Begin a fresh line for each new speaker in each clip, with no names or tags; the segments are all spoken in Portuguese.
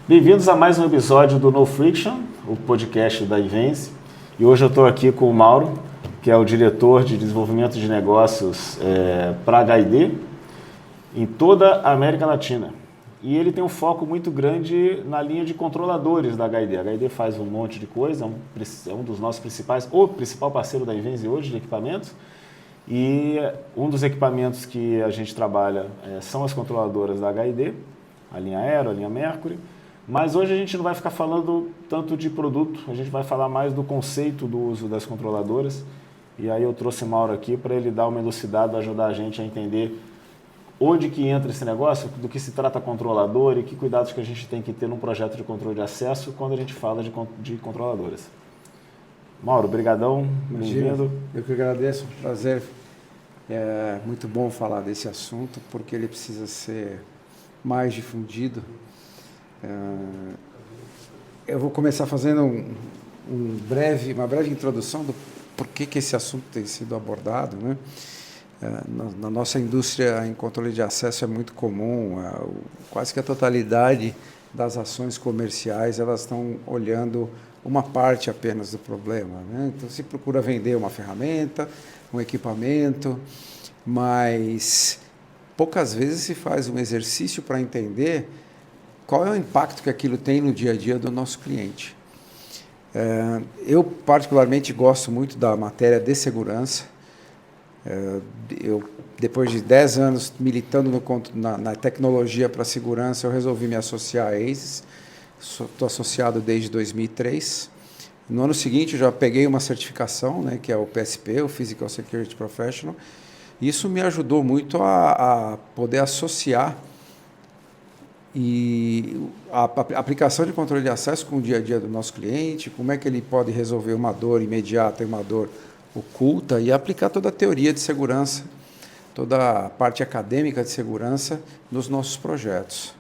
Bem-vindos a mais um episódio do No Friction, o podcast da Ivense. E hoje eu estou aqui com o Mauro, que é o diretor de desenvolvimento de negócios para a HID em toda a América Latina. E ele tem um foco muito grande na linha de controladores da HID. A HID faz um monte de coisa, é um dos nossos principais, o principal parceiro da Ivense hoje de equipamentos. E um dos equipamentos que a gente trabalha são as controladoras da HID, a linha Aero, a linha Mercury. Mas hoje a gente não vai ficar falando tanto de produto, a gente vai falar mais do conceito do uso das controladoras. E aí eu trouxe o Mauro aqui para ele dar uma elucidada, ajudar a gente a entender onde que entra esse negócio, do que se trata controlador e que cuidados que a gente tem que ter num projeto de controle de acesso quando a gente fala de controladoras. Mauro, brigadão, bem-vindo.
Eu que agradeço, um prazer. É muito bom falar desse assunto porque ele precisa ser mais difundido. Eu vou começar fazendo uma breve introdução do porquê que esse assunto tem sido abordado, né? Na nossa indústria, em controle de acesso é muito comum, quase que a totalidade das ações comerciais elas estão olhando uma parte apenas do problema, né? Então, se procura vender uma ferramenta, um equipamento, mas poucas vezes se faz um exercício para entender qual é o impacto que aquilo tem no dia a dia do nosso cliente. Eu, particularmente, gosto muito da matéria de segurança. Eu, depois de 10 anos militando na tecnologia para segurança, eu resolvi me associar a ACES. Estou associado desde 2003. No ano seguinte, eu já peguei uma certificação, né, que é o PSP, o Physical Security Professional. Isso me ajudou muito a poder associar e a aplicação de controle de acesso com o dia a dia do nosso cliente, como é que ele pode resolver uma dor imediata e uma dor oculta e aplicar toda a teoria de segurança, toda a parte acadêmica de segurança nos nossos projetos.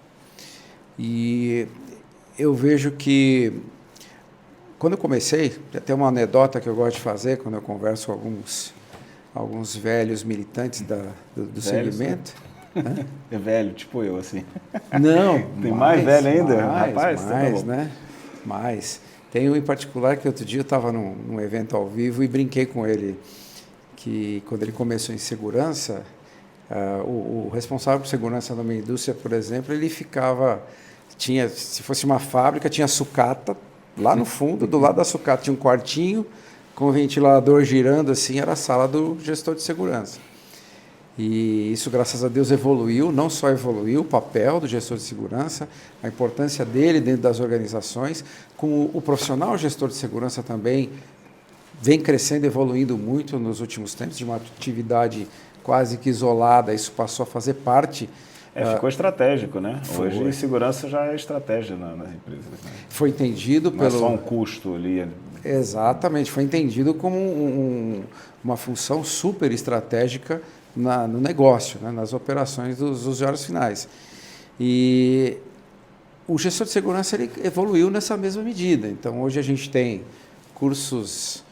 E eu vejo que, quando eu comecei, até uma anedota que eu gosto de fazer, quando eu converso com alguns velhos militantes do segmento.
Né? É velho, tipo eu, assim.
Não.
Tem mais velho ainda? Rapaz,
mais, né? Mais. Tem um em particular que outro dia eu estava num evento ao vivo e brinquei com ele, que quando ele começou em segurança, o responsável por segurança da minha indústria, por exemplo, ele se fosse uma fábrica, tinha sucata lá no fundo, do lado da sucata tinha um quartinho com o ventilador girando assim, era a sala do gestor de segurança. E isso, graças a Deus, evoluiu, não só evoluiu o papel do gestor de segurança, a importância dele dentro das organizações, como o profissional gestor de segurança também vem crescendo, evoluindo muito nos últimos tempos, de uma atividade quase que isolada, isso passou a fazer parte.
Ficou estratégico, né? Hoje, segurança já é estratégia nas empresas. Né?
Foi entendido
não é só um custo ali.
Exatamente, foi entendido como uma função super estratégica no negócio, né, nas operações dos usuários finais. E o gestor de segurança ele evoluiu nessa mesma medida. Então, hoje a gente tem cursos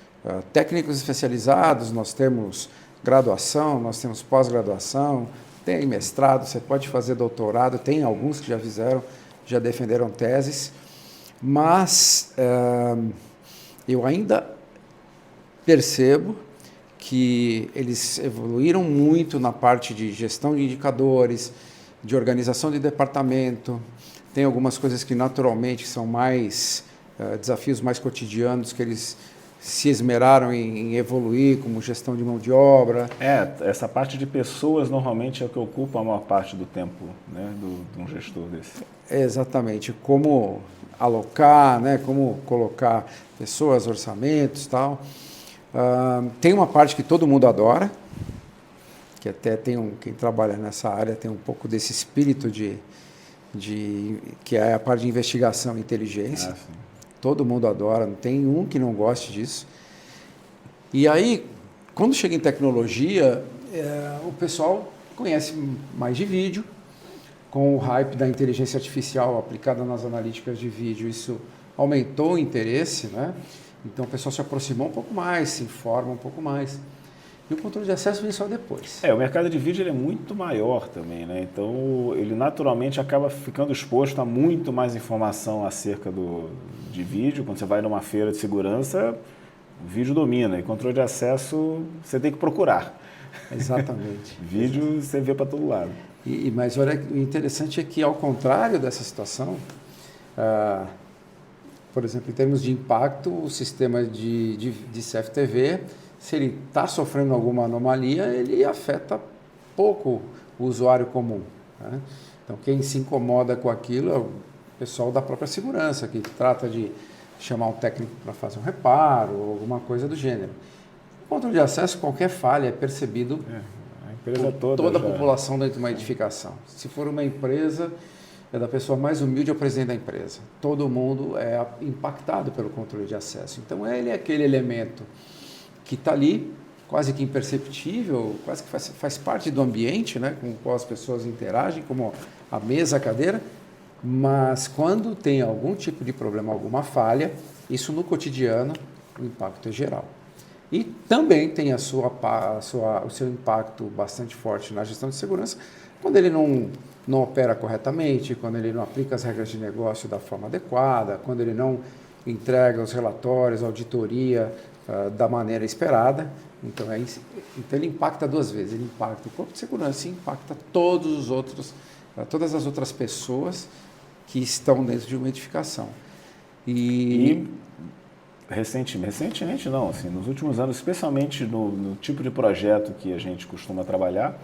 técnicos especializados, nós temos graduação, nós temos pós-graduação, tem mestrado, você pode fazer doutorado, tem alguns que já fizeram, já defenderam teses, mas eu ainda percebo que eles evoluíram muito na parte de gestão de indicadores, de organização de departamento. Tem algumas coisas que naturalmente são mais desafios mais cotidianos que eles se esmeraram em evoluir, como gestão de mão de obra.
Essa parte de pessoas normalmente é o que ocupa a maior parte do tempo, né, de um gestor desse.
Exatamente, como alocar, né, como colocar pessoas, orçamentos e tal. Tem uma parte que todo mundo adora, que até quem trabalha nessa área tem um pouco desse espírito que é a parte de investigação e inteligência. Todo mundo adora, não tem um que não goste disso. E aí, quando chega em tecnologia, o pessoal conhece mais de vídeo, com o hype da inteligência artificial aplicada nas analíticas de vídeo, isso aumentou o interesse, né? Então o pessoal se aproximou um pouco mais, se informa um pouco mais. E o controle de acesso vem só depois.
O mercado de vídeo ele é muito maior também, né? Então ele naturalmente acaba ficando exposto a muito mais informação acerca de vídeo. Quando você vai numa feira de segurança, o vídeo domina, e controle de acesso você tem que procurar.
Exatamente.
Vídeo você vê para todo lado.
Mas olha, o interessante é que, ao contrário dessa situação, por exemplo, em termos de impacto, o sistema de CFTV, se ele está sofrendo alguma anomalia, ele afeta pouco o usuário comum, né? Então, quem se incomoda com aquilo é o pessoal da própria segurança, que trata de chamar um técnico para fazer um reparo ou alguma coisa do gênero. O controle de acesso, qualquer falha é percebido
a empresa
por toda a população dentro de uma edificação. Se for uma empresa, é da pessoa mais humilde ao presidente da empresa. Todo mundo é impactado pelo controle de acesso. Então, ele é aquele elemento que está ali, quase que imperceptível, quase que faz parte do ambiente, né, com o qual as pessoas interagem, como a mesa, a cadeira, mas quando tem algum tipo de problema, alguma falha, isso no cotidiano, o impacto é geral. E também tem o seu impacto bastante forte na gestão de segurança, quando ele não opera corretamente, quando ele não aplica as regras de negócio da forma adequada, quando ele não entrega os relatórios, a auditoria da maneira esperada. Então ele impacta duas vezes. Ele impacta o corpo de segurança e impacta todas as outras pessoas que estão dentro de uma edificação. E
recentemente não, assim, nos últimos anos, especialmente no tipo de projeto que a gente costuma trabalhar,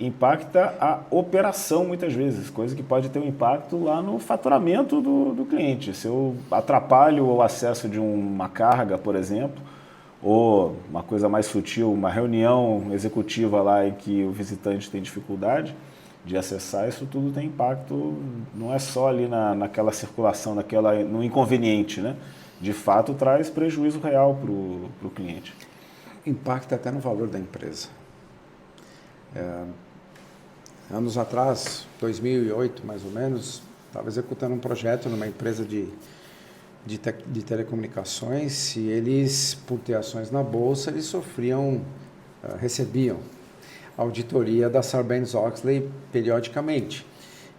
impacta a operação muitas vezes, coisa que pode ter um impacto lá no faturamento do cliente. Se eu atrapalho o acesso de uma carga, por exemplo, ou uma coisa mais sutil, uma reunião executiva lá em que o visitante tem dificuldade de acessar, isso tudo tem impacto, não é só ali naquela circulação, no inconveniente, né? De fato traz prejuízo real para o cliente.
Impacta até no valor da empresa. Anos atrás, 2008 mais ou menos, estava executando um projeto numa empresa de telecomunicações, e eles, por ter ações na bolsa, eles recebiam auditoria da Sarbanes-Oxley periodicamente.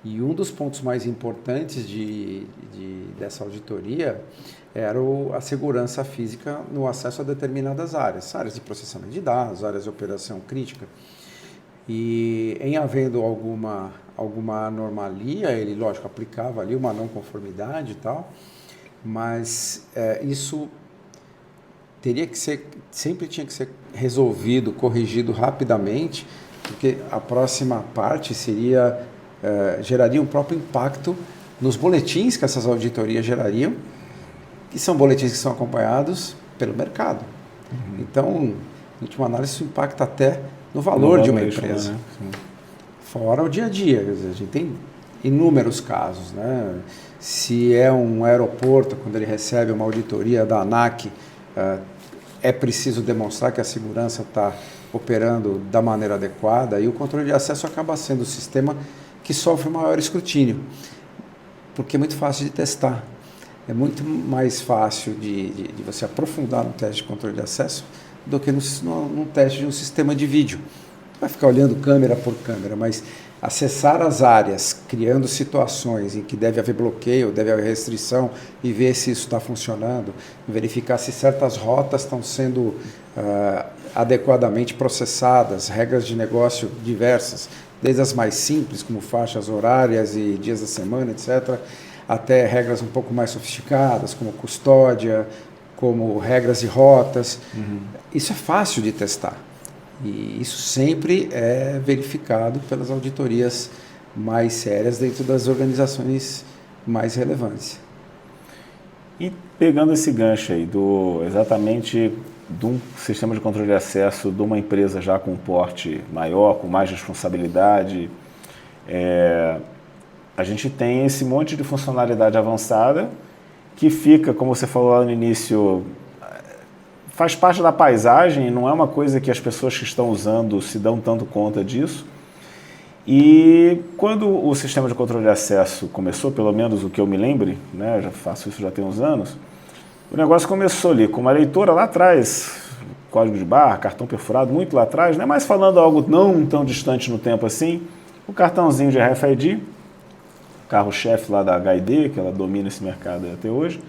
E um dos pontos mais importantes dessa auditoria era a segurança física no acesso a determinadas áreas de processamento de dados, áreas de operação crítica. E em havendo alguma anomalia, ele, lógico, aplicava ali uma não conformidade e tal, mas isso sempre tinha que ser resolvido, corrigido rapidamente, porque a próxima parte geraria um próprio impacto nos boletins que essas auditorias gerariam, que são boletins que são acompanhados pelo mercado. Uhum. Então, em última análise, isso impacta até no valor de uma empresa. Né? Fora o dia a dia. A gente tem inúmeros casos, né? Se é um aeroporto, quando ele recebe uma auditoria da ANAC, é preciso demonstrar que a segurança está operando da maneira adequada, e o controle de acesso acaba sendo o sistema que sofre o maior escrutínio, porque é muito fácil de testar. É muito mais fácil de você aprofundar no teste de controle de acesso do que no teste de um sistema de vídeo. Vai ficar olhando câmera por câmera, mas acessar as áreas, criando situações em que deve haver bloqueio, deve haver restrição, e ver se isso está funcionando, verificar se certas rotas estão sendo adequadamente processadas, regras de negócio diversas, desde as mais simples, como faixas horárias e dias da semana, etc., até regras um pouco mais sofisticadas, como custódia, como regras de rotas. Uhum. Isso é fácil de testar. E isso sempre é verificado pelas auditorias mais sérias dentro das organizações mais relevantes.
E pegando esse gancho aí, exatamente de um sistema de controle de acesso de uma empresa já com um porte maior, com mais responsabilidade, a gente tem esse monte de funcionalidade avançada que fica, como você falou lá no início, faz parte da paisagem, não é uma coisa que as pessoas que estão usando se dão tanto conta disso. E quando o sistema de controle de acesso começou, pelo menos o que eu me lembre, né, eu já faço isso já tem uns anos, o negócio começou ali com uma leitora lá atrás, código de barra, cartão perfurado, muito lá atrás, né? Mas falando algo não tão distante no tempo assim, o cartãozinho de RFID, carro-chefe lá da HID, que ela domina esse mercado até hoje,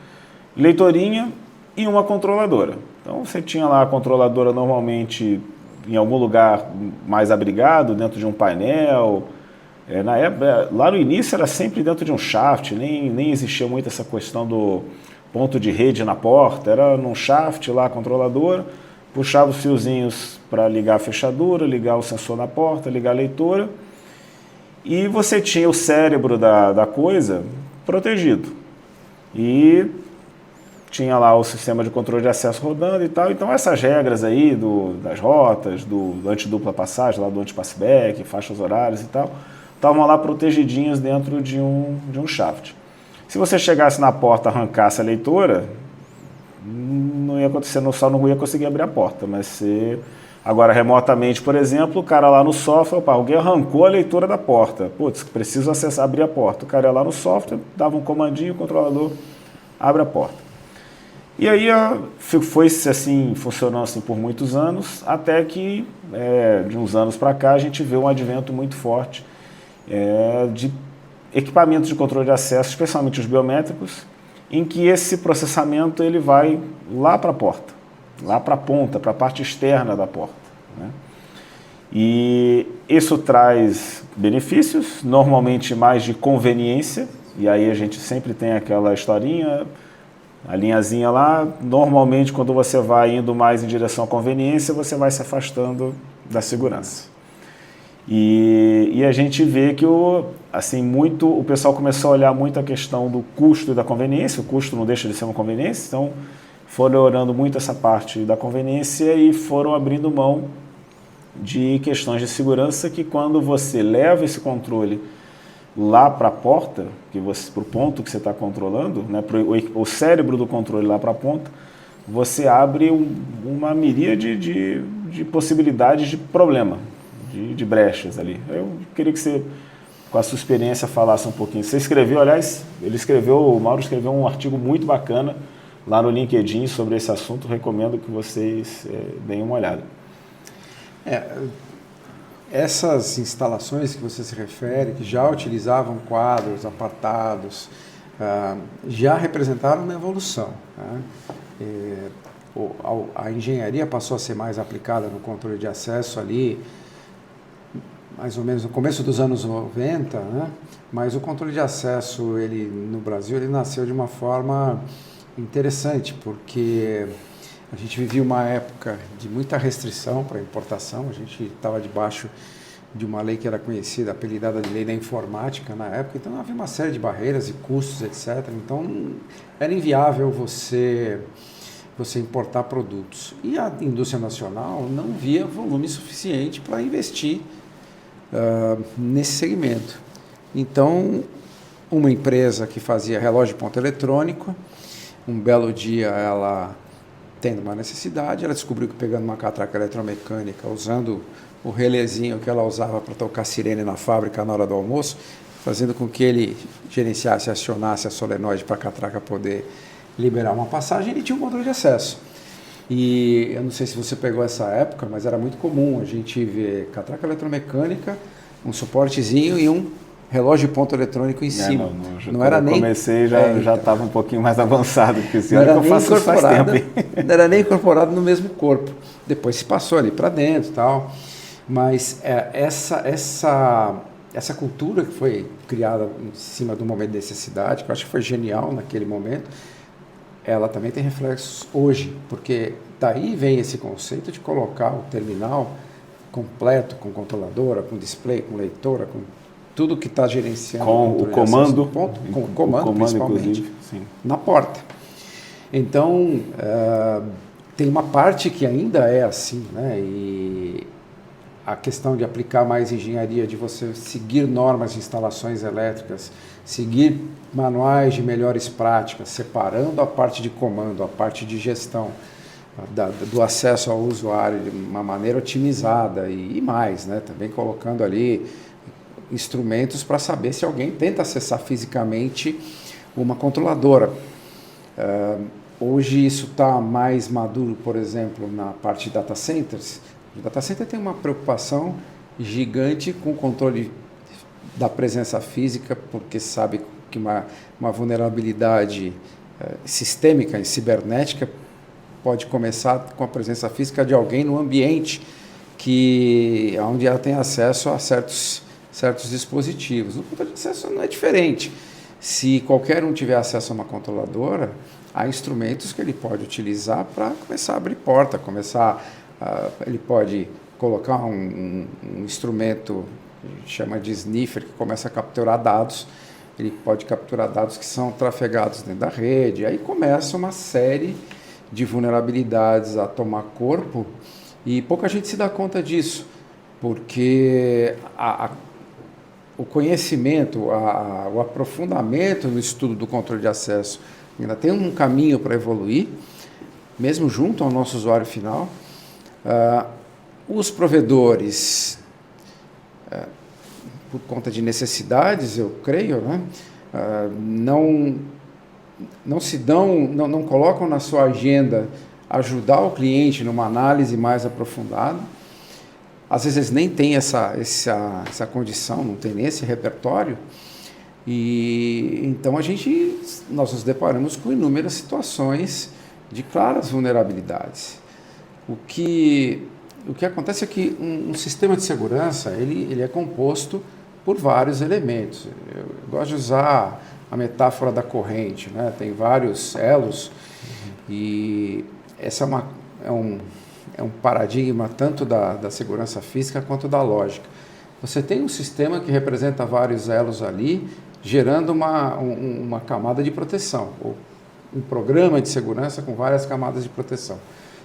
leitorinha e uma controladora. Então você tinha lá a controladora normalmente em algum lugar mais abrigado, dentro de um painel. Na época, lá no início era sempre dentro de um shaft, nem existia muito essa questão do ponto de rede na porta, era num shaft lá a controladora, puxava os fiozinhos para ligar a fechadura, ligar o sensor na porta, ligar a leitora, e você tinha o cérebro da coisa protegido. E tinha lá o sistema de controle de acesso rodando e tal. Então essas regras aí das rotas, do antidupla passagem, lá do anti-passback, faixas horárias e tal, estavam lá protegidinhas dentro de um shaft. Se você chegasse na porta, arrancasse a leitora, não ia acontecer, só não ia conseguir abrir a porta, mas se agora remotamente, por exemplo, o cara lá no software, alguém arrancou a leitura da porta, putz, preciso abrir a porta, o cara ia lá no software, dava um comandinho, o controlador abre a porta. E aí foi assim, funcionou assim por muitos anos, até que de uns anos para cá a gente vê um advento muito forte de equipamentos de controle de acesso, especialmente os biométricos, em que esse processamento ele vai lá para a porta, lá para a ponta, para a parte externa da porta, né? E isso traz benefícios, normalmente mais de conveniência, e aí a gente sempre tem aquela historinha, a linhazinha lá, normalmente quando você vai indo mais em direção à conveniência, você vai se afastando da segurança. E a gente vê que o pessoal começou a olhar muito a questão do custo e da conveniência, o custo não deixa de ser uma conveniência, então foram olhando muito essa parte da conveniência e foram abrindo mão de questões de segurança que quando você leva esse controle lá para a porta, para o ponto que você está controlando, né, o cérebro do controle lá para a ponta, você abre uma miríade de possibilidades de problema, de brechas ali. Eu queria que você, com a sua experiência, falasse um pouquinho. Você escreveu, aliás, o Mauro escreveu um artigo muito bacana lá no LinkedIn sobre esse assunto, recomendo que vocês deem uma olhada.
Essas instalações que você se refere, que já utilizavam quadros, apartados, já representaram uma evolução, né? A engenharia passou a ser mais aplicada no controle de acesso ali, mais ou menos no começo dos anos 90, né? Mas o controle de acesso no Brasil ele nasceu de uma forma interessante, porque a gente vivia uma época de muita restrição para importação, a gente estava debaixo de uma lei que era conhecida, apelidada de lei da informática na época, então havia uma série de barreiras e custos, etc. Então era inviável você importar produtos. E a indústria nacional não via volume suficiente para investir nesse segmento. Então, uma empresa que fazia relógio de ponto eletrônico, um belo dia ela, tendo uma necessidade, ela descobriu que pegando uma catraca eletromecânica, usando o relézinho que ela usava para tocar sirene na fábrica na hora do almoço, fazendo com que ele gerenciasse, acionasse a solenoide para a catraca poder liberar uma passagem, ele tinha um controle de acesso. E eu não sei se você pegou essa época, mas era muito comum a gente ver catraca eletromecânica, um suportezinho e um relógio de ponto eletrônico em cima.
Não era nem... comecei já estava um pouquinho mais avançado, porque esse ano que eu faço isso faz tempo.
Não era nem incorporado no mesmo corpo. Depois se passou ali para dentro e tal. Mas essa cultura que foi criada em cima de um momento de necessidade, que eu acho que foi genial naquele momento, ela também tem reflexos hoje, porque daí vem esse conceito de colocar o terminal completo, com controladora, com display, com leitora, com tudo que está gerenciando.
Com o comando.
Com o comando principalmente,
sim.
Na porta. Então, tem uma parte que ainda é assim, né? E a questão de aplicar mais engenharia, de você seguir normas de instalações elétricas, seguir manuais de melhores práticas, separando a parte de comando, a parte de gestão, do acesso ao usuário de uma maneira otimizada e mais, né? Também colocando ali instrumentos para saber se alguém tenta acessar fisicamente uma controladora. Hoje isso está mais maduro, por exemplo, na parte de data centers. O data center tem uma preocupação gigante com o controle da presença física, porque sabe que uma vulnerabilidade sistêmica e cibernética pode começar com a presença física de alguém no ambiente onde ela tem acesso a certos dispositivos. No controle de acesso não é diferente. Se qualquer um tiver acesso a uma controladora, há instrumentos que ele pode utilizar para começar a abrir porta, ele pode colocar um instrumento que a gente chama de sniffer, que começa a capturar dados. Ele pode capturar dados que são trafegados dentro da rede. Aí começa uma série de vulnerabilidades a tomar corpo e pouca gente se dá conta disso, porque o conhecimento, o aprofundamento no estudo do controle de acesso ainda tem um caminho para evoluir, mesmo junto ao nosso usuário final. Os provedores, por conta de necessidades, eu creio, né, não colocam na sua agenda ajudar o cliente numa análise mais aprofundada. Às vezes eles nem têm essa condição, não tem nem esse repertório. E então nós nos deparamos com inúmeras situações de claras vulnerabilidades. O que acontece é que um sistema de segurança ele é composto por vários elementos. Eu gosto de usar a metáfora da corrente, né? Tem vários elos e essa é um paradigma tanto da segurança física quanto da lógica. Você tem um sistema que representa vários elos ali, gerando uma camada de proteção, ou um programa de segurança com várias camadas de proteção.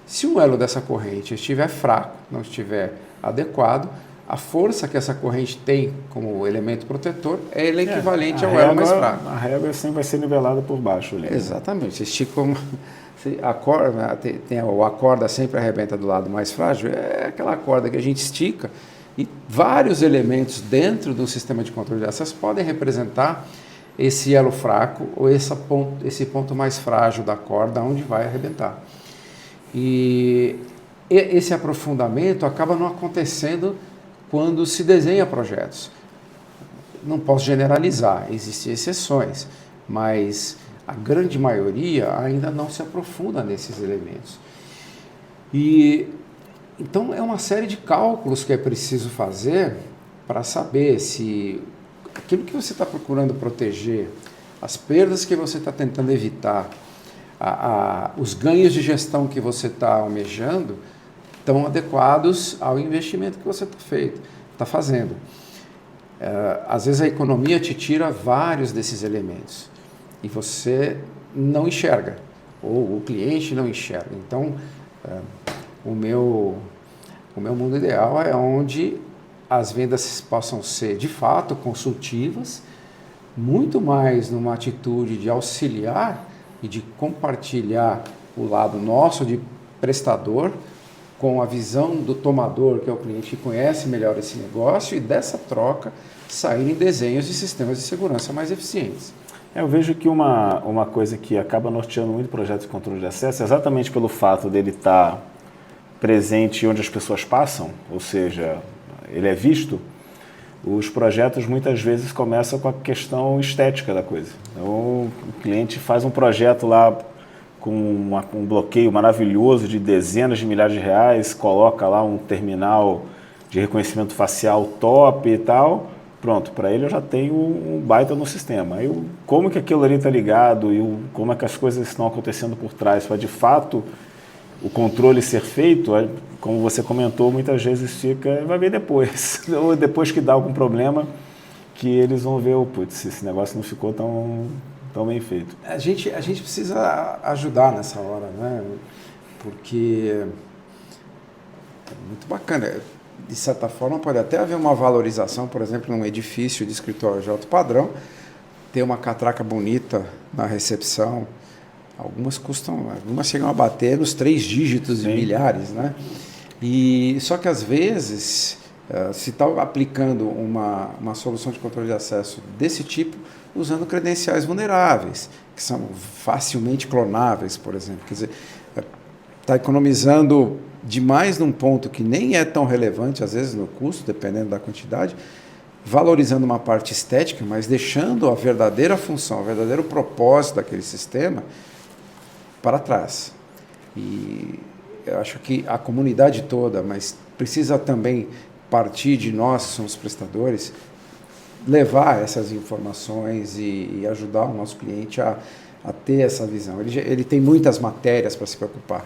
Se um elo dessa corrente estiver fraco, não estiver adequado, a força que essa corrente tem como elemento protetor é equivalente ao elo mais fraco.
A régua sempre vai ser nivelada por baixo ali.
Exatamente. Você estica a corda, a corda sempre arrebenta do lado mais frágil, é aquela corda que a gente estica e vários elementos dentro do sistema de controle de acesso podem representar esse elo fraco ou esse ponto mais frágil da corda onde vai arrebentar. E esse aprofundamento acaba não acontecendo quando se desenha projetos. Não posso generalizar, existem exceções, mas a grande maioria ainda não se aprofunda nesses elementos. E então é uma série de cálculos que é preciso fazer para saber se aquilo que você está procurando proteger, as perdas que você está tentando evitar, os ganhos de gestão que você está almejando estão adequados ao investimento que você está fazendo. Às vezes a economia te tira vários desses elementos e você não enxerga, ou o cliente não enxerga. Então, o meu mundo ideal é onde as vendas possam ser, de fato, consultivas, muito mais numa atitude de auxiliar e de compartilhar o lado nosso de prestador com a visão do tomador, que é o cliente que conhece melhor esse negócio, e dessa troca saírem desenhos de sistemas de segurança mais eficientes.
Eu vejo que uma coisa que acaba norteando muito projetos de controle de acesso é exatamente pelo fato dele estar presente onde as pessoas passam, ou seja, ele é visto. Os projetos muitas vezes começam com a questão estética da coisa. Então, o cliente faz um projeto lá com um bloqueio maravilhoso de dezenas de milhares de reais, coloca lá um terminal de reconhecimento facial top e tal. Pronto, para ele eu já tenho um baita no sistema. Aí, como que aquilo ali está ligado e como é que as coisas estão acontecendo por trás para de fato o controle ser feito, como você comentou, muitas vezes vai ver depois. Ou depois que dá algum problema, que eles vão ver, putz, esse negócio não ficou tão bem feito.
A gente precisa ajudar nessa hora, né? Porque é muito bacana. De certa forma, pode até haver uma valorização, por exemplo, num edifício de escritório de alto padrão, ter uma catraca bonita na recepção. Algumas chegam a bater nos 3 dígitos de milhares, né? E só que às vezes, se está aplicando uma solução de controle de acesso desse tipo, usando credenciais vulneráveis, que são facilmente clonáveis, por exemplo. Quer dizer, está economizando demais num ponto que nem é tão relevante, às vezes, no custo, dependendo da quantidade, valorizando uma parte estética, mas deixando a verdadeira função, o verdadeiro propósito daquele sistema para trás. E eu acho que a comunidade toda, mas precisa também partir de nós, que somos prestadores, levar essas informações e ajudar o nosso cliente a ter essa visão. Ele tem muitas matérias para se preocupar.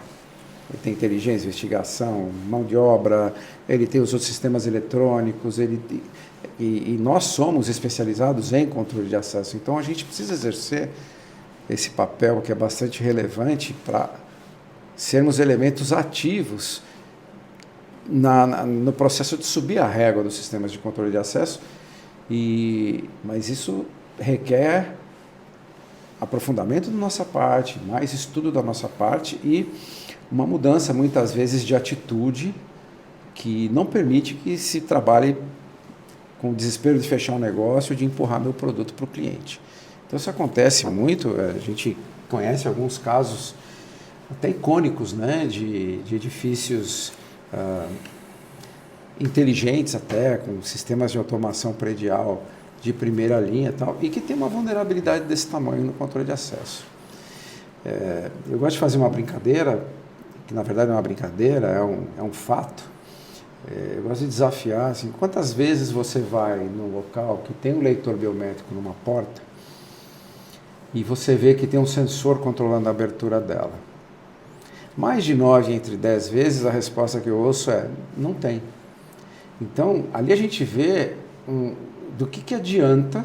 Ele tem inteligência, investigação, mão de obra, ele tem os outros sistemas eletrônicos, e nós somos especializados em controle de acesso. Então, a gente precisa exercer esse papel que é bastante relevante para sermos elementos ativos no processo de subir a régua dos sistemas de controle de acesso, mas isso requer aprofundamento da nossa parte, mais estudo da nossa parte e uma mudança, muitas vezes, de atitude que não permite que se trabalhe com o desespero de fechar um negócio, de empurrar meu produto para o cliente. Então, isso acontece muito, a gente conhece alguns casos até icônicos, né, de edifícios inteligentes até, com sistemas de automação predial de primeira linha e tal, e que tem uma vulnerabilidade desse tamanho no controle de acesso. Eu gosto de fazer uma brincadeira, que na verdade não é uma brincadeira, é um fato. Eu gosto de desafiar, assim, quantas vezes você vai num local que tem um leitor biométrico numa porta e você vê que tem um sensor controlando a abertura dela? Mais de 9 entre 10 vezes a resposta que eu ouço é, não tem. Então, ali a gente vê do que adianta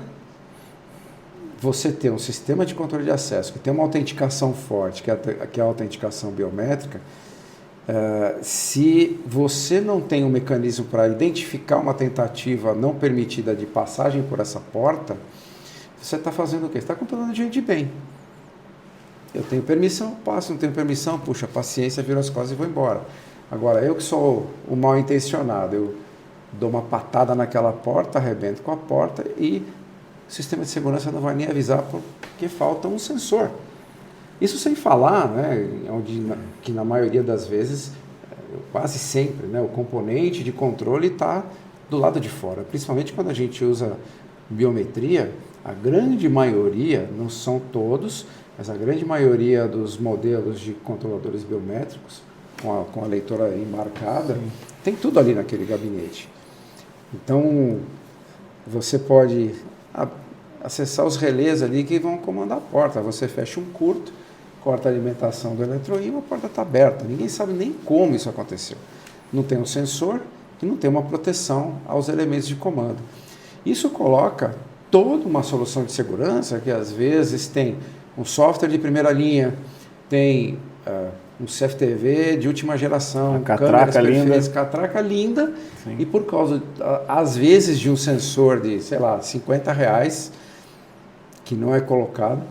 você ter um sistema de controle de acesso que tem uma autenticação forte, que é a autenticação biométrica, se você não tem um mecanismo para identificar uma tentativa não permitida de passagem por essa porta, você está fazendo o quê? Você está controlando gente de bem. Eu tenho permissão, passo, não tenho permissão, puxa, paciência, viro as costas e vou embora. Agora, eu que sou o mal intencionado, eu dou uma patada naquela porta, arrebento com a porta e o sistema de segurança não vai nem avisar porque falta um sensor. Isso sem falar, né, que na maioria das vezes, quase sempre, né, o componente de controle está do lado de fora. Principalmente quando a gente usa biometria, a grande maioria, não são todos, mas a grande maioria dos modelos de controladores biométricos, com a leitora embarcada, tem tudo ali naquele gabinete. Então, você pode acessar os relés ali que vão comandar a porta. Você fecha um curto, corta a alimentação do eletroímã, a porta está aberta. Ninguém sabe nem como isso aconteceu. Não tem um sensor e não tem uma proteção aos elementos de comando. Isso coloca toda uma solução de segurança que às vezes tem um software de primeira linha, tem um CFTV de última geração,
catraca linda,
catraca linda, e por causa, às vezes, de um sensor de, sei lá, R$50, que não é colocado,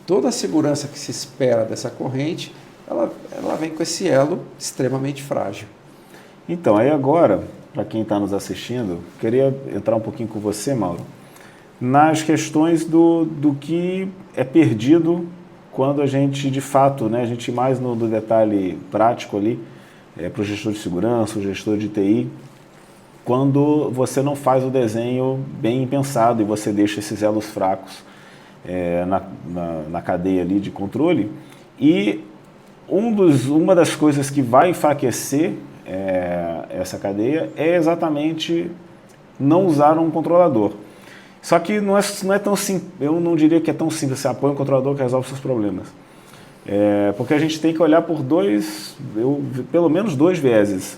toda a segurança que se espera dessa corrente, ela vem com esse elo extremamente frágil.
Então, aí agora, para quem está nos assistindo, queria entrar um pouquinho com você, Mauro, nas questões do que é perdido quando a gente, de fato, né, a gente mais no detalhe prático ali, para o gestor de segurança, o gestor de TI, quando você não faz o desenho bem pensado e você deixa esses elos fracos na cadeia ali de controle. E uma das coisas que vai enfraquecer essa cadeia é exatamente não usar um controlador. Só que não é tão simples, eu não diria que é tão simples, você apoia um controlador que resolve seus problemas. Porque a gente tem que olhar por pelo menos dois vieses.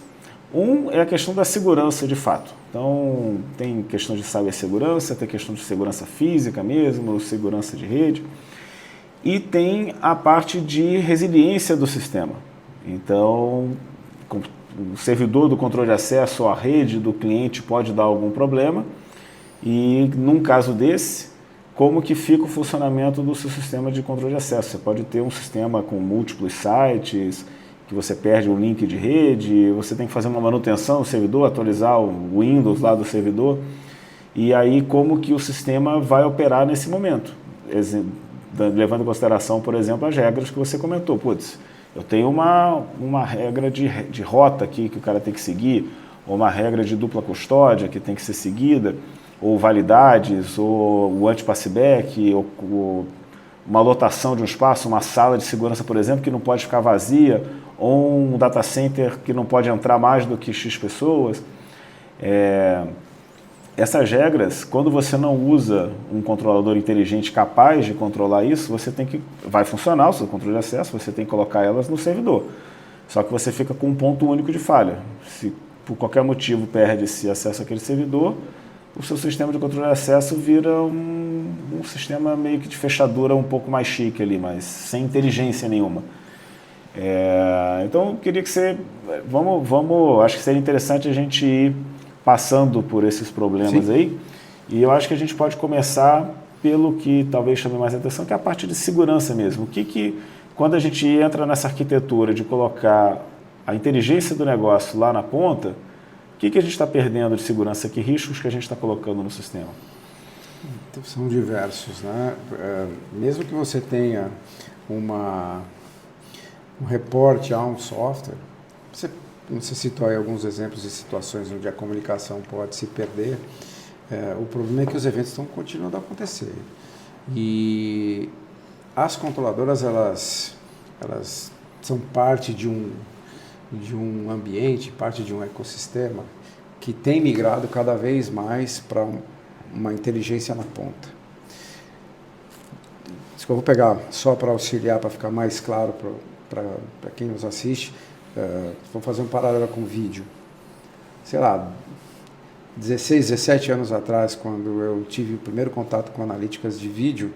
Um é a questão da segurança de fato. Então, tem questão de cibersegurança, tem questão de segurança física mesmo, segurança de rede. E tem a parte de resiliência do sistema. Então, o servidor do controle de acesso, a rede do cliente pode dar algum problema. E, num caso desse, como que fica o funcionamento do seu sistema de controle de acesso? Você pode ter um sistema com múltiplos sites, que você perde o link de rede, você tem que fazer uma manutenção do servidor, atualizar o Windows lá do servidor. e aí como que o sistema vai operar nesse momento, levando em consideração, por exemplo, as regras que você comentou. Putz, eu tenho uma regra de rota aqui que o cara tem que seguir, ou uma regra de dupla custódia que tem que ser seguida, ou validades, ou o anti-passback, ou uma lotação de um espaço, uma sala de segurança, por exemplo, que não pode ficar vazia, ou um data center que não pode entrar mais do que X pessoas. Essas regras, quando você não usa um controlador inteligente capaz de controlar isso, vai funcionar o seu controle de acesso, você tem que colocar elas no servidor. Só que você fica com um ponto único de falha. Se por qualquer motivo perde-se acesso àquele servidor, o seu sistema de controle de acesso vira um sistema meio que de fechadura um pouco mais chique ali, mas sem inteligência nenhuma. Então, eu queria que você... acho que seria interessante a gente ir passando por esses problemas. Sim. Aí, e eu acho que a gente pode começar pelo que talvez chame mais atenção, que é a parte de segurança mesmo. Quando a gente entra nessa arquitetura de colocar a inteligência do negócio lá na ponta, o que a gente está perdendo de segurança? Que riscos que a gente está colocando no sistema?
São diversos, né? Mesmo que você tenha um reporte a um software, você citou aí alguns exemplos de situações onde a comunicação pode se perder. O problema é que os eventos estão continuando a acontecer. E as controladoras, elas são parte de um ambiente, parte de um ecossistema que tem migrado cada vez mais para uma inteligência na ponta. Isso que eu vou pegar só para auxiliar, para ficar mais claro para quem nos assiste. Vamos fazer um paralelo com o vídeo. Sei lá, 16, 17 anos atrás, quando eu tive o primeiro contato com analíticas de vídeo,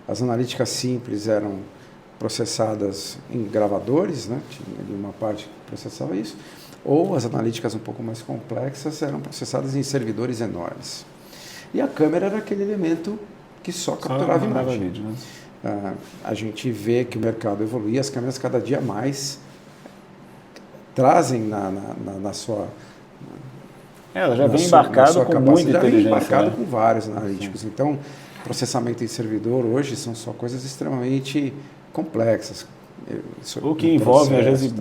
as analíticas simples eram processadas em gravadores, né? Tinha ali uma parte que processava isso, ou as analíticas um pouco mais complexas eram processadas em servidores enormes. E a câmera era aquele elemento que só capturava imagem. Vídeo, né? A gente vê que o mercado evolui, as câmeras cada dia mais trazem na sua...
Ela já vem embarcada com muita inteligência. Já vem embarcada
com vários analíticos. Sim. Então, processamento em servidor hoje são só coisas extremamente complexas.
O que envolve, às vezes,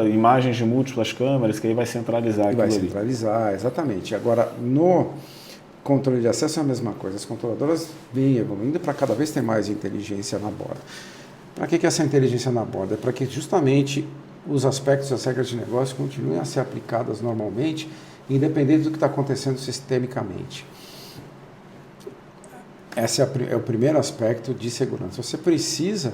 imagens de múltiplas câmeras, que aí vai centralizar aquilo ali.
Vai centralizar, exatamente. Agora, no controle de acesso é a mesma coisa. As controladoras vêm evoluindo para cada vez ter mais inteligência na borda. Para que essa inteligência na borda? É para que justamente os aspectos das regras de negócio continuem a ser aplicadas normalmente, independente do que está acontecendo sistemicamente. Esse é o primeiro aspecto de segurança. Você precisa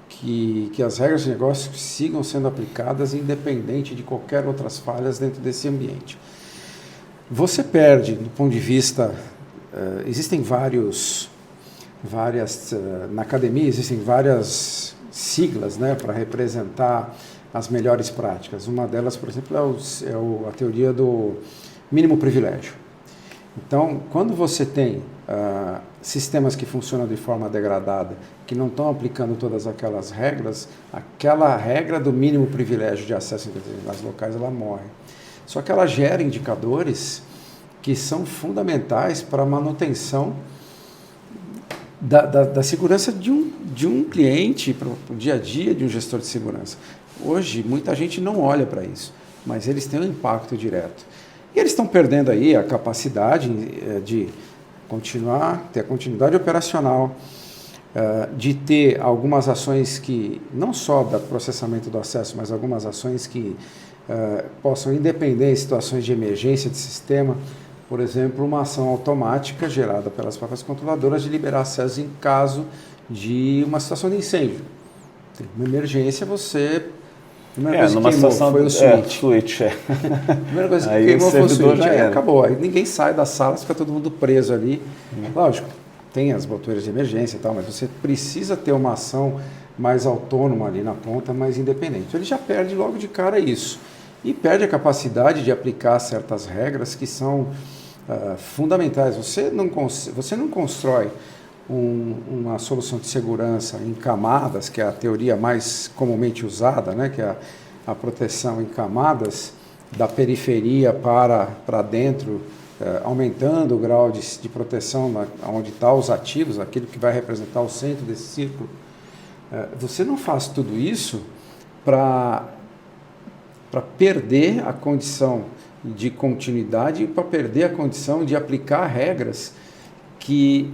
que as regras de negócio sigam sendo aplicadas independente de qualquer outras falhas dentro desse ambiente. Você perde, do ponto de vista... existem na academia existem várias siglas, né, para representar as melhores práticas. Uma delas, por exemplo, a teoria do mínimo privilégio. Então, quando você tem sistemas que funcionam de forma degradada, que não estão aplicando todas aquelas regras, aquela regra do mínimo privilégio de acesso em determinados locais, ela morre. Só que ela gera indicadores que são fundamentais para a manutenção da segurança de um cliente, para o dia a dia de um gestor de segurança. Hoje, muita gente não olha para isso, mas eles têm um impacto direto. E eles estão perdendo aí a capacidade de ter a continuidade operacional, de ter algumas ações que, não só do processamento do acesso, mas algumas ações que possam independer em situações de emergência de sistema. Por exemplo, uma ação automática gerada pelas próprias controladoras de liberar acesso em caso de uma situação de incêndio. Tem uma emergência, você... A primeira coisa que queimou foi o switch. A primeira coisa que queimou foi o switch. Aí acabou. Aí ninguém sai da sala, fica todo mundo preso ali. Lógico, tem as botões de emergência e tal, mas você precisa ter uma ação mais autônoma ali na ponta, mais independente. Então, ele já perde logo de cara isso. E perde a capacidade de aplicar certas regras que são fundamentais. Você não constrói uma solução de segurança em camadas, que é a teoria mais comumente usada, né, que é a proteção em camadas, da periferia para dentro aumentando o grau de proteção onde estão os ativos, aquilo que vai representar o centro desse círculo. Você não faz tudo isso para perder a condição de continuidade e para perder a condição de aplicar regras que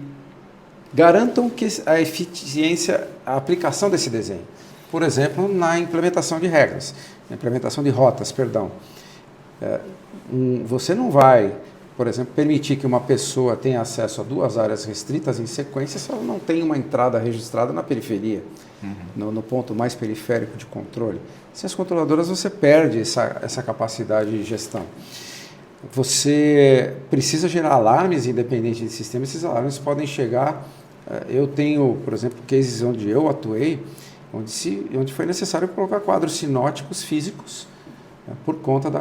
garantam que a eficiência, a aplicação desse desenho. Por exemplo, na implementação de regras, na implementação de rotas, perdão. Você não vai, por exemplo, permitir que uma pessoa tenha acesso a 2 áreas restritas em sequência se ela não tem uma entrada registrada na periferia, no ponto mais periférico de controle. Sem as controladoras você perde essa capacidade de gestão. Você precisa gerar alarmes independente de sistema. Esses alarmes podem chegar... Eu tenho, por exemplo, cases onde eu atuei, onde foi necessário colocar quadros sinóticos físicos por conta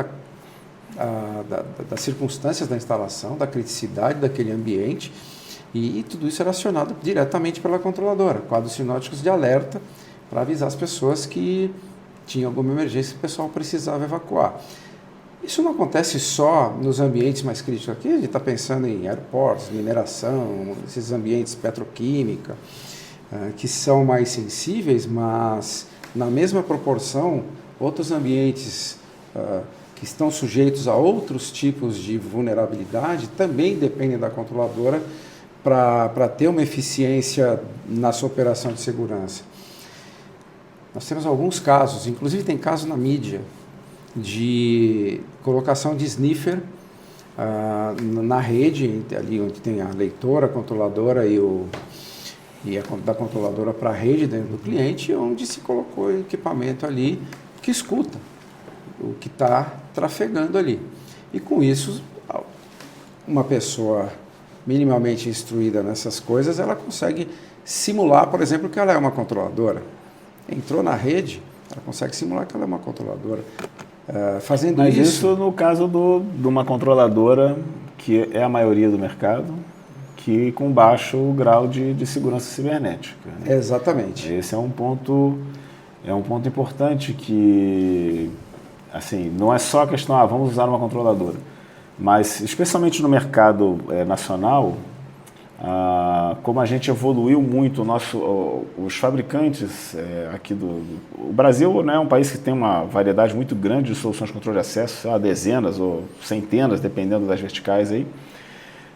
das circunstâncias da instalação, da criticidade daquele ambiente, e tudo isso era acionado diretamente pela controladora, quadros sinóticos de alerta para avisar as pessoas que tinha alguma emergência que o pessoal precisava evacuar. Isso não acontece só nos ambientes mais críticos. Aqui a gente está pensando em aeroportos, mineração, esses ambientes petroquímica, que são mais sensíveis, mas na mesma proporção, outros ambientes que estão sujeitos a outros tipos de vulnerabilidade também dependem da controladora para ter uma eficiência na sua operação de segurança. Nós temos alguns casos, inclusive tem casos na mídia, de colocação de sniffer na rede, ali onde tem a leitora, a controladora da controladora para a rede dentro do cliente, onde se colocou equipamento ali que escuta o que está trafegando ali. E com isso, uma pessoa minimamente instruída nessas coisas, ela consegue simular, por exemplo, que ela é uma controladora. Entrou na rede, ela consegue simular que ela é uma controladora. Fazendo
Mas
isso...
isso no caso de uma controladora, que é a maioria do mercado, que com baixo grau de segurança cibernética. Né?
Exatamente.
Esse é um ponto importante que, assim, não é só a questão, vamos usar uma controladora, mas especialmente no mercado nacional, como a gente evoluiu muito, os fabricantes aqui o Brasil, né, é um país que tem uma variedade muito grande de soluções de controle de acesso, sei lá, dezenas ou centenas, dependendo das verticais aí,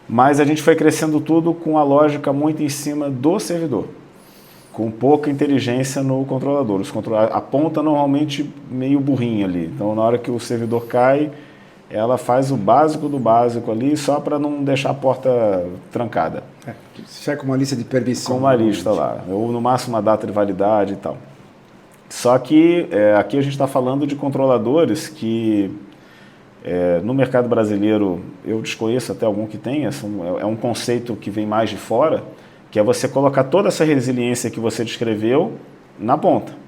mas a gente foi crescendo tudo com a lógica muito em cima do servidor, com pouca inteligência no controlador. A ponta normalmente meio burrinha ali, então na hora que o servidor cai, ela faz o básico do básico ali, só para não deixar a porta trancada.
Checa uma lista de permissão.
Com uma lista lá, ou no máximo uma data de validade e tal. Só que aqui a gente está falando de controladores que no mercado brasileiro eu desconheço até algum que tenha, é um conceito que vem mais de fora, que é você colocar toda essa resiliência que você descreveu na ponta.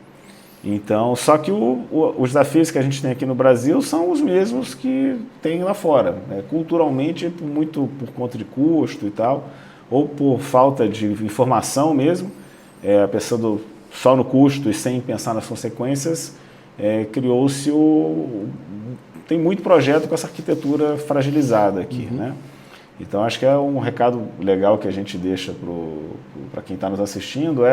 Então, só que os desafios que a gente tem aqui no Brasil são os mesmos que tem lá fora. Né? Culturalmente, muito por conta de custo e tal, ou por falta de informação mesmo, a pessoa só no custo e sem pensar nas consequências, criou-se tem muito projeto com essa arquitetura fragilizada aqui. Né? Então, acho que é um recado legal que a gente deixa para quem está nos assistindo,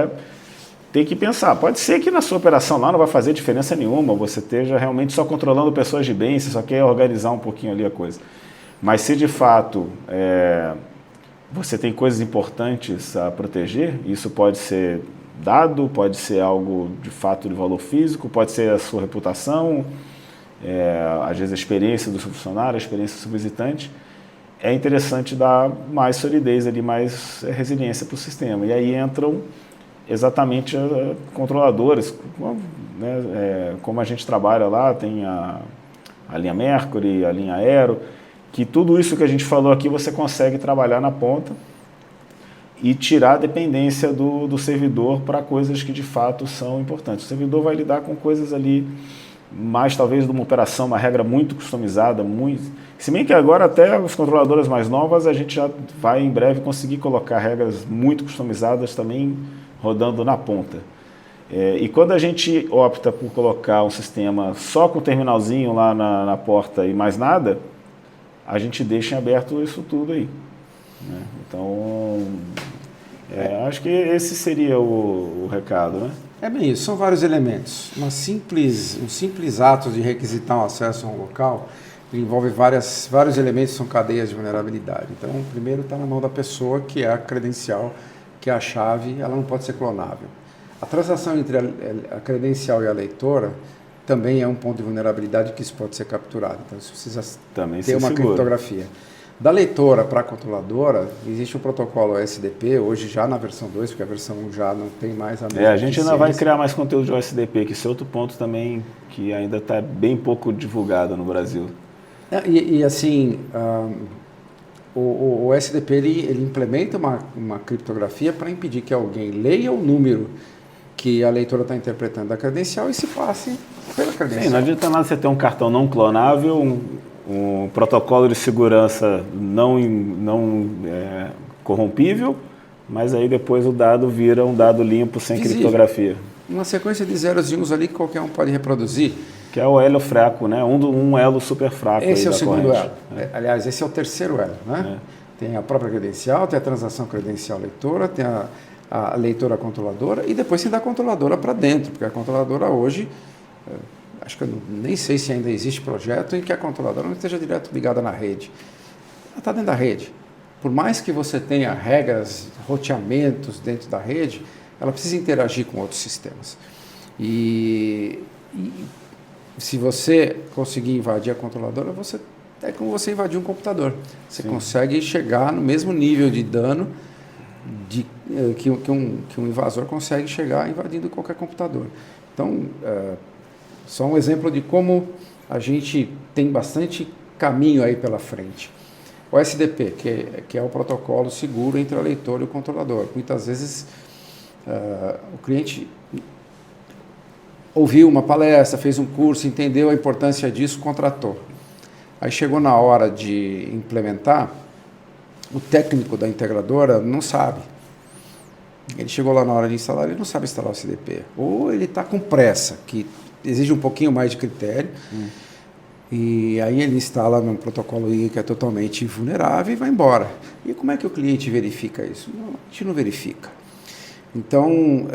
tem que pensar, pode ser que na sua operação lá não vai fazer diferença nenhuma, você esteja realmente só controlando pessoas de bem, você só quer organizar um pouquinho ali a coisa. Mas se de fato você tem coisas importantes a proteger, isso pode ser dado, pode ser algo de fato de valor físico, pode ser a sua reputação, às vezes a experiência do seu funcionário, a experiência do seu visitante, é interessante dar mais solidez ali, mais resiliência para o sistema. E aí entram exatamente controladores, né, como a gente trabalha lá, tem a linha Mercury, a linha Aero, que tudo isso que a gente falou aqui você consegue trabalhar na ponta e tirar a dependência do servidor para coisas que de fato são importantes. O servidor vai lidar com coisas ali, mais talvez de uma operação, uma regra muito customizada, se bem que agora até as controladoras mais novas a gente já vai em breve conseguir colocar regras muito customizadas também rodando na ponta. E quando a gente opta por colocar um sistema só com o terminalzinho lá na porta e mais nada, a gente deixa em aberto isso tudo aí, né? Então, acho que esse seria o recado, né?
É bem isso, são vários elementos. Um simples ato de requisitar um acesso a um local envolve vários elementos que são cadeias de vulnerabilidade. Então, o primeiro está na mão da pessoa, que é a credencial, que é a chave, ela não pode ser clonável. A transação entre a credencial e a leitora também é um ponto de vulnerabilidade que isso pode ser capturado. Então, isso precisa
também
ter uma
seguro.
Criptografia. Da leitora para a controladora, existe o protocolo OSDP, hoje já na versão 2, porque a versão 1 já não tem mais a mesma
a gente ainda vai criar mais conteúdo de OSDP, que esse é outro ponto também que ainda está bem pouco divulgado no Brasil.
O OSDP ele implementa uma criptografia para impedir que alguém leia o número que a leitora está interpretando da credencial e se passe pela credencial.
Sim, não adianta nada você ter um cartão não clonável, um protocolo de segurança não corrompível, mas aí depois o dado vira um dado limpo, sem criptografia.
Uma sequência de zeros e uns ali que qualquer um pode reproduzir.
Que é o elo fraco, né? Um elo super fraco.
Esse é o segundo
corrente.
elo. Aliás, esse é o terceiro elo, né? Tem a própria credencial, tem a transação credencial-leitora, tem a leitora controladora e depois tem da controladora para dentro, porque a controladora hoje, acho que eu nem sei se ainda existe projeto em que a controladora não esteja direto ligada na rede. Ela está dentro da rede. Por mais que você tenha regras, roteamentos dentro da rede, ela precisa interagir com outros sistemas. E se você conseguir invadir a controladora, é como você invadir um computador. Você consegue chegar no mesmo nível de dano que um invasor consegue chegar invadindo qualquer computador. Então, só um exemplo de como a gente tem bastante caminho aí pela frente. O SDP, que é o protocolo seguro entre a leitora e o controlador. Muitas vezes o cliente ouviu uma palestra, fez um curso, entendeu a importância disso, contratou. Aí chegou na hora de implementar, o técnico da integradora não sabe. Ele chegou lá na hora de instalar, ele não sabe instalar o SDP. Ou ele está com pressa, que exige um pouquinho mais de critério, e aí ele instala num protocolo I que é totalmente vulnerável e vai embora. E como é que o cliente verifica isso? Não, a gente não verifica. Então,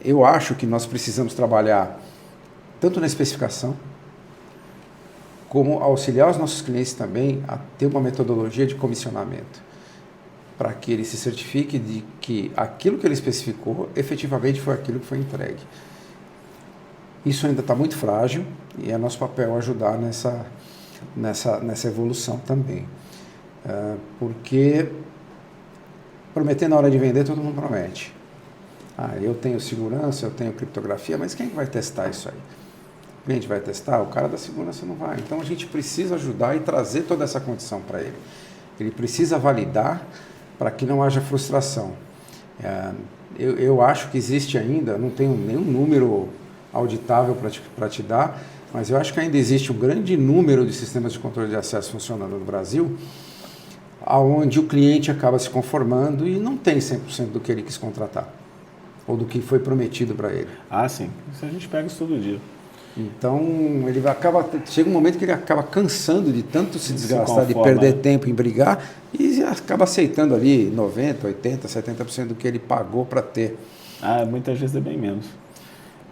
eu acho que nós precisamos trabalhar tanto na especificação, como auxiliar os nossos clientes também a ter uma metodologia de comissionamento, para que ele se certifique de que aquilo que ele especificou efetivamente foi aquilo que foi entregue. Isso ainda está muito frágil e é nosso papel ajudar nessa evolução também. Porque prometer na hora de vender, todo mundo promete. Eu tenho segurança, eu tenho criptografia, mas quem vai testar isso aí? O cliente vai testar? O cara da segurança não vai. Então a gente precisa ajudar e trazer toda essa condição para ele. Ele precisa validar para que não haja frustração. Eu acho que existe ainda, não tenho nenhum número auditável para te dar, mas eu acho que ainda existe um grande número de sistemas de controle de acesso funcionando no Brasil, onde o cliente acaba se conformando e não tem 100% do que ele quis contratar, ou do que foi prometido para ele.
Sim. Isso a gente pega isso todo dia.
Então, chega um momento que ele acaba cansando de tanto se desgastar, de perder tempo em brigar, e acaba aceitando ali 90%, 80%, 70% do que ele pagou para ter.
Muitas vezes é bem menos.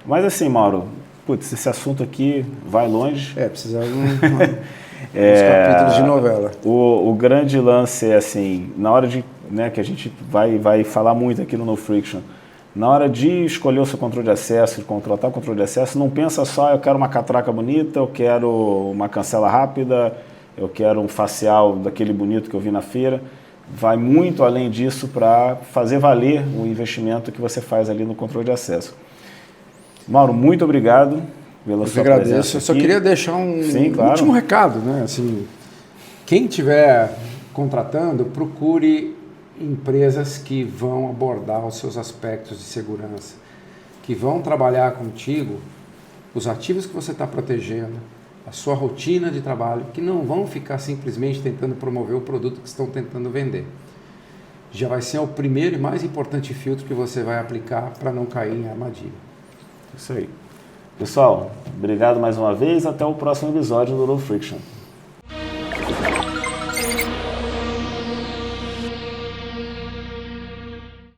Mas assim, Mauro, esse assunto aqui vai longe.
Precisa de uns capítulos de novela.
O grande lance é assim, na hora de, que a gente vai falar muito aqui no No Friction, na hora de escolher o seu controle de acesso, de contratar o controle de acesso, não pensa só, eu quero uma catraca bonita, eu quero uma cancela rápida, eu quero um facial daquele bonito que eu vi na feira. Vai muito além disso para fazer valer o investimento que você faz ali no controle de acesso. Mauro, muito obrigado pela sua presença.
Eu só queria deixar um último recado, né? Assim, quem estiver contratando, procure empresas que vão abordar os seus aspectos de segurança, que vão trabalhar contigo os ativos que você está protegendo, a sua rotina de trabalho, que não vão ficar simplesmente tentando promover o produto que estão tentando vender. Já vai ser o primeiro e mais importante filtro que você vai aplicar para não cair em armadilha.
Isso aí. Pessoal, obrigado mais uma vez. Até o próximo episódio do No Friction.